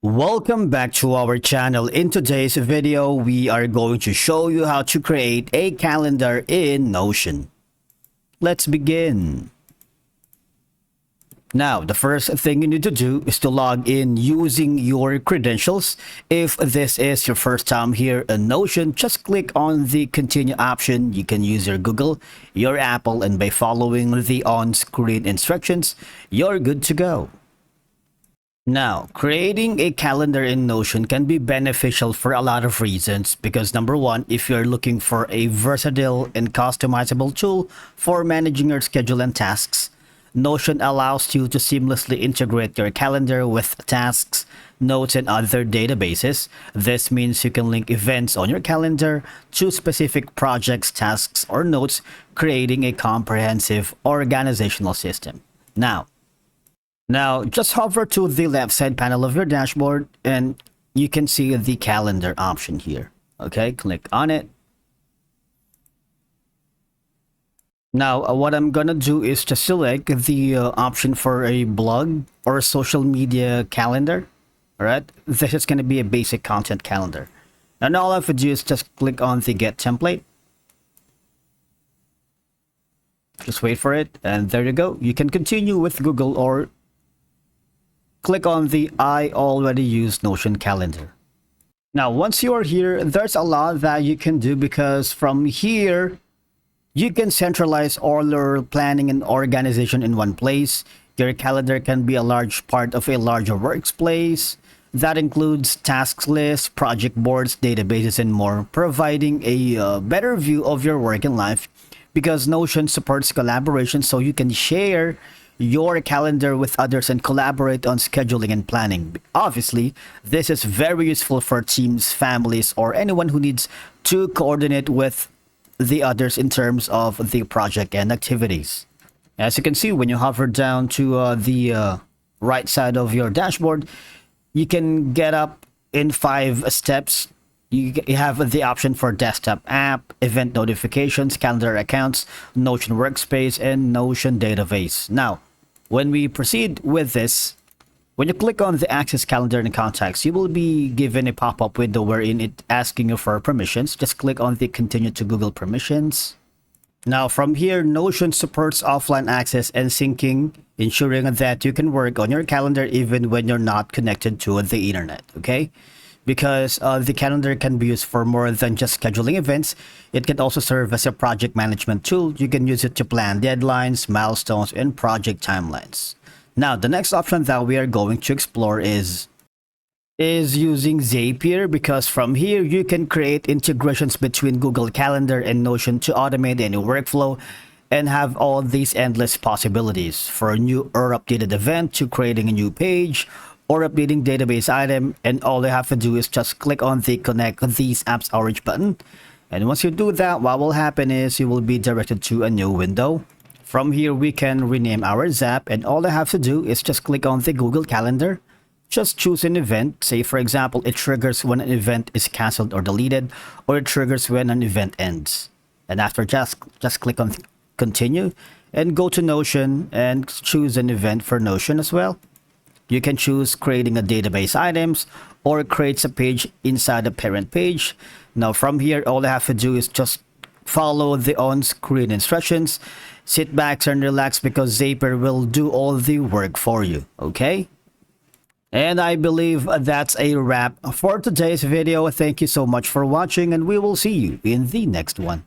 Welcome back to our channel. In today's video, we are going to show you how to create a calendar in Notion. Let's begin. Now, the first thing you need to do is to log in using your credentials. If this is your first time here in Notion, just click on the continue option. You can use your Google, your Apple, and by following the on-screen instructions, you're good to go. Now, creating a calendar in Notion can be beneficial for a lot of reasons because number one, if you're looking for a versatile and customizable tool for managing your schedule and tasks, Notion allows you to seamlessly integrate your calendar with tasks, notes, and other databases. This means you can link events on your calendar to specific projects, tasks, or notes, creating a comprehensive organizational system. Now, just hover to the left side panel of your dashboard and you can see the calendar option here. Okay, click on it. Now, what I'm gonna do is to select the option for a blog or social media calendar. All right, this is gonna be a basic content calendar. And all I have to do is just click on the get template. Just wait for it, and there you go. You can continue with Google or click on the I already use Notion calendar. Now, once you are here, there's a lot that you can do because from here, you can centralize all your planning and organization in one place. Your calendar can be a large part of a larger workspace. That includes tasks lists, project boards, databases, and more, providing a better view of your work and life because Notion supports collaboration so you can share your calendar with others and collaborate on scheduling and planning. Obviously, this is very useful for teams, families, or anyone who needs to coordinate with the others in terms of the project and activities. As you can see, when you hover down to the right side of your dashboard, you can get up in 5 steps. You have the option for desktop app, event notifications, calendar accounts, Notion workspace, and Notion database. Now, when we proceed with this, when you click on the Access Calendar and Contacts, you will be given a pop-up window wherein it's asking you for permissions. Just click on the Continue to Google Permissions. Now, from here, Notion supports offline access and syncing, ensuring that you can work on your calendar even when you're not connected to the internet, okay? Because the calendar can be used for more than just scheduling events. It can also serve as a project management tool. You can use it to plan deadlines, milestones, and project timelines. Now, the next option that we are going to explore is using Zapier, because from here you can create integrations between Google Calendar and Notion to automate any workflow and have all these endless possibilities, for a new or updated event to creating a new page or updating database item. And all you have to do is just click on the connect these apps orange button, and once you do that, what will happen is you will be directed to a new window. From here we can rename our Zap, and all I have to do is just click on the Google Calendar. Just choose an event. Say for example, it triggers when an event is cancelled or deleted, or it triggers when an event ends. And after just click on continue and go to Notion and choose an event for Notion as well. You can choose creating a database items or creates a page inside a parent page. Now from here, all I have to do is just follow the on-screen instructions. Sit back and relax because Zapier will do all the work for you, okay? And I believe that's a wrap for today's video. Thank you so much for watching, and we will see you in the next one.